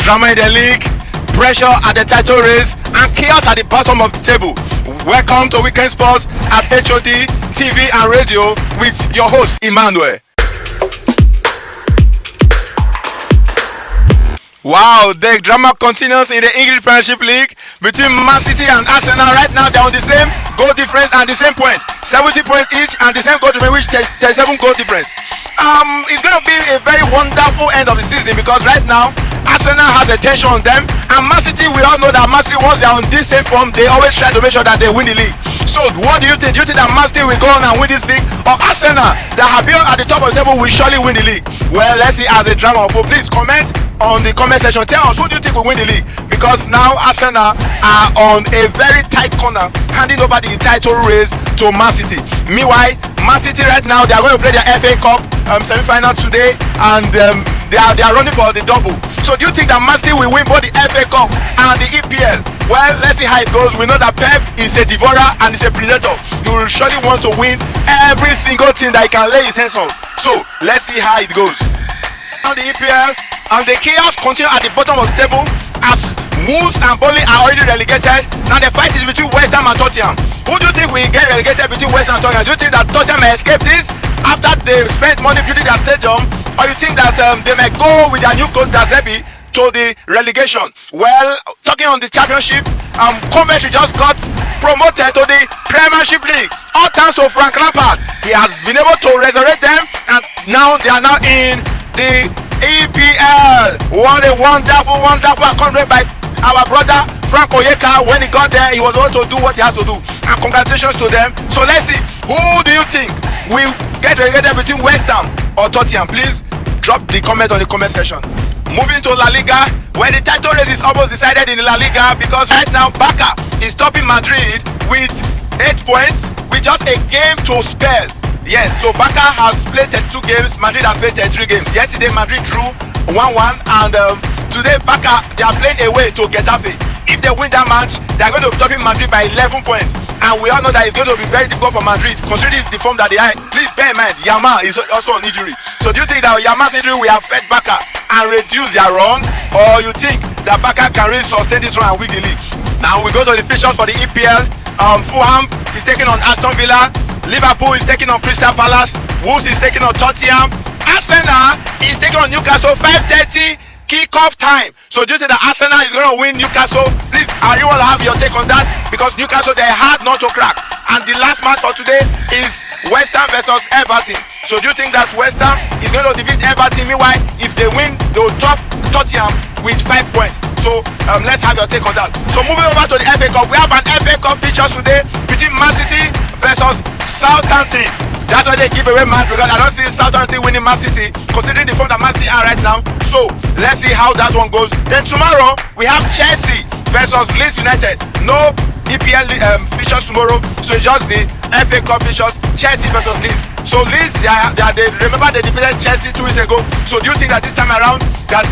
drama in the league, pressure at the title race, and chaos at the bottom of the table. Welcome to Weekend Sports at HOD TV and Radio with your host Emmanuel. Wow, the drama continues in the English Premiership League between Man City and Arsenal. Right now, they're on the same goal difference and the same point, 70 points each, and the same goal difference, which 37 goal difference. It's going to be a very wonderful end of the season because right now, Arsenal has attention on them, and Man City, we all know that Man City, once they're on this same form, they always try to make sure that they win the league. So, what do you think? Do you think that Man City will go on and win this league, or Arsenal, that have been at the top of the table, will surely win the league? Well, let's see as a drama. Please comment on the comment section. Tell us, who do you think will win the league? Because now Arsenal are on a very tight corner, handing over the title race to Man City. Meanwhile, Man City right now, they are going to play their FA Cup semi-final today, and they are running for the double. So do you think that Man City will win both the FA Cup and the EPL? Well, let's see how it goes. We know that Pep is a devourer and is a predator. He will surely want to win every single thing that he can lay his hands on. So let's see how it goes. On the EPL, and the chaos continue at the bottom of the table as Wolves and Burnley are already relegated. Now the fight is between West Ham and Tottenham. Who do you think will get relegated between West Ham and Tottenham? Do you think that Tottenham may escape this after they spent money building their stadium, or you think that they may go with their new coach Dazebi to the relegation? Well, talking on the championship, Coventry just got promoted to the Premiership League. All thanks to Frank Lampard. He has been able to resurrect them, and now they are now in the EPL. What a wonderful accomplishment by our brother Frank Oyeka. When he got there, he was able to do what he has to do, and congratulations to them. So let's see, who do you think will get relegated between West Ham or Tottenham? Please drop the comment on the comment section. Moving to La Liga, where the title race is almost decided in La Liga, because right now Barca is topping Madrid with 8 points with just a game to spare. Yes, so Barca has played 32 games, Madrid has played 33 games. Yesterday Madrid drew 1-1, and today Barca, they are playing away to Getafe. If they win that match, they are going to be topping Madrid by 11 points. And we all know that it's going to be very difficult for Madrid, considering the form that they are. Please bear in mind, Yamal is also on injury. So do you think that Yamal's injury will affect Barca and reduce their run? Or you think that Barca can really sustain this run and win the league? Now we go to the fixtures for the EPL. Fulham is taking on Aston Villa. Liverpool is taking on Crystal Palace. Wolves is taking on Tottenham. Arsenal is taking on Newcastle. 5:30 kick-off time. So do you think that Arsenal is going to win Newcastle? Please, I want to have your take on that, because Newcastle, they are hard not to crack. And the last match for today is West Ham versus Everton. So do you think that West Ham is going to defeat Everton? Meanwhile, if they win, they will top Tottenham with 5 points. So let's have your take on that. So moving over to the FA Cup, we have an FA Cup feature today between Man City versus Southampton. That's why they give away match, because I don't see Southampton winning Man City, considering the form that Man City are right now. So let's see how that one goes. Then tomorrow we have Chelsea versus Leeds United. No EPL features tomorrow, so it's just the FA Cup features. Chelsea versus Leeds. So Leeds, they remember they defeated Chelsea 2 weeks ago. So do you think that this time around that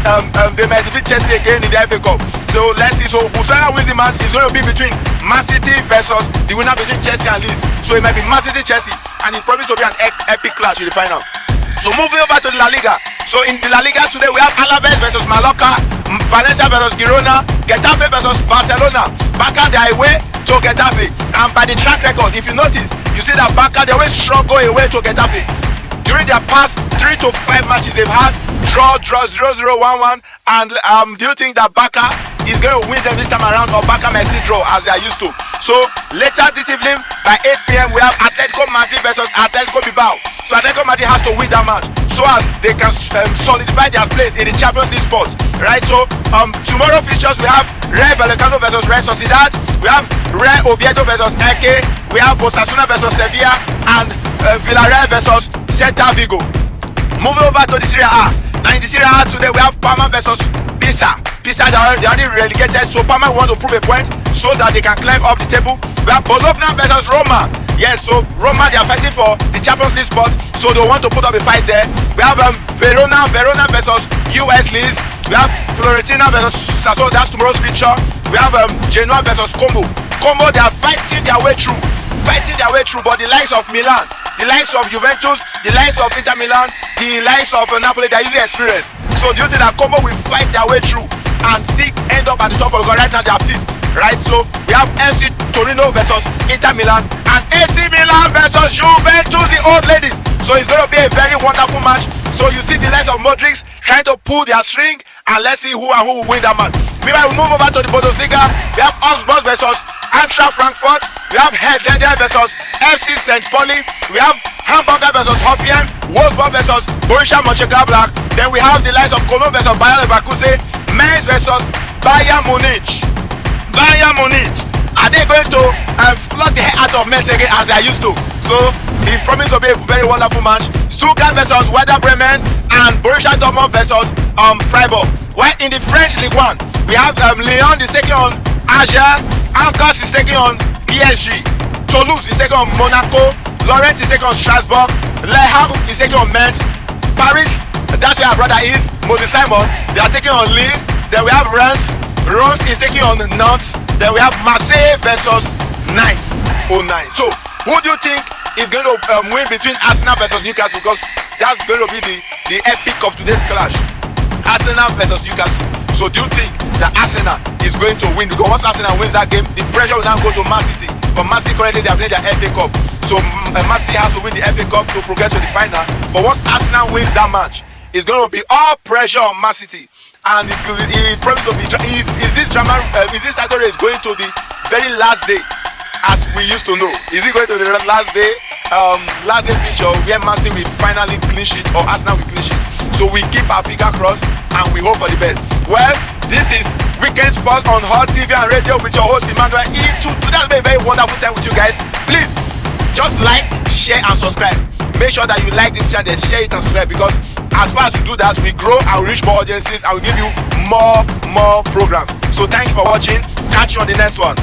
they might defeat Chelsea again in the FA Cup? So let's see. So whoever wins the match is going to be between Man City versus the winner between Chelsea and Leeds. So it might be Man City Chelsea, and it promises to be an epic clash in the final. So moving over to the La Liga. So in the La Liga today we have Alaves versus Mallorca, Valencia versus Girona, Getafe versus Barcelona. Barca, they are away to Getafe, and by the track record, if you notice, you see that Barca, they always struggle away to Getafe. During their past 3 to 5 matches they've had draw 0-0, 1-1, and do you think that Barca is going to win them this time around, or Barca may still draw as they are used to? So later this evening by 8 p.m. we have Atletico Madrid versus Atletico Bilbao. So Atletico Madrid has to win that match so as they can solidify their place in the Champions League spot, right? So tomorrow features we have Real Vallecano versus Real Sociedad, we have Real Oviedo versus Elche, we have Osasuna versus Sevilla, and Villarreal versus Celta Vigo. Moving over to the Serie A. Now in the Serie A today we have Parma versus Pisa. Pisa, they are already relegated, so Parma want to prove a point so that they can climb up the table. We have Bologna versus Roma. Yes, so Roma, they are fighting for the Champions League spot, so they want to put up a fight there. We have Verona versus US Leeds. We have Fiorentina versus Sassuolo, that's tomorrow's feature. We have Genoa versus Como. Como, they are fighting their way through, but the likes of Milan, the likes of Juventus, the likes of Inter Milan, the likes of Napoli, they are using experience. So do you think that Como will fight their way through? and still end up at the top of the right now. They are 5th, right? So we have FC Torino versus Inter Milan and AC Milan versus Juventus, the old ladies. So it's going to be a very wonderful match. So you see the likes of Modric trying to pull their string, and let's see who will win that match. Meanwhile, we move over to the Bundesliga. We have Augsburg versus Eintracht Frankfurt. We have Hertha versus FC St. Pauli. We have Hamburger versus Hoffenheim. Wolfsburg versus Borussia Mönchengladbach. Then we have the likes of Cologne versus Bayer Leverkusen. Mainz versus Bayern Munich. Bayern Munich. Are they going to flog the head out of Mainz again as they are used to? So it's promised to be a very wonderful match. Stuttgart versus Werder Bremen and Borussia Dortmund versus Freiburg. While in the French League 1, we have Lyon is taking on Angers, Angers is taking on PSG, Toulouse is taking on Monaco, Lorient is taking on Strasbourg, Le Havre is taking on Metz, Paris, that's where our brother is, Moses Simon, they are taking on Lille. Then we have Reims is taking on Nantes. Then we have Marseille versus Nice. So who do you think is going to win between Arsenal versus Newcastle? Because that's going to be the epic of today's clash. Arsenal versus Newcastle. So do you think that Arsenal is going to win? Because once Arsenal wins that game, the pressure will now go to Man City. But Man City currently they are playing their FA Cup. So Man City has to win the FA Cup to progress to the final. But once Arsenal wins that match, it's going to be all pressure on Man City. And it's probably to be is this title race going to the very last day as we used to know? Is it going to the last day feature where Man City will finally clinch it or Arsenal will clinch it? So we keep our finger crossed and we hope for the best. Well, this is Weekend Sport on HOD TV and Radio with your host Emmanuel. That's been a very wonderful time with you guys. Please just like, share and subscribe. Make sure that you like this channel, share it and subscribe, because as far as you do that, we grow and we reach more audiences and we give you more programs. So thanks for watching. Catch you on the next one.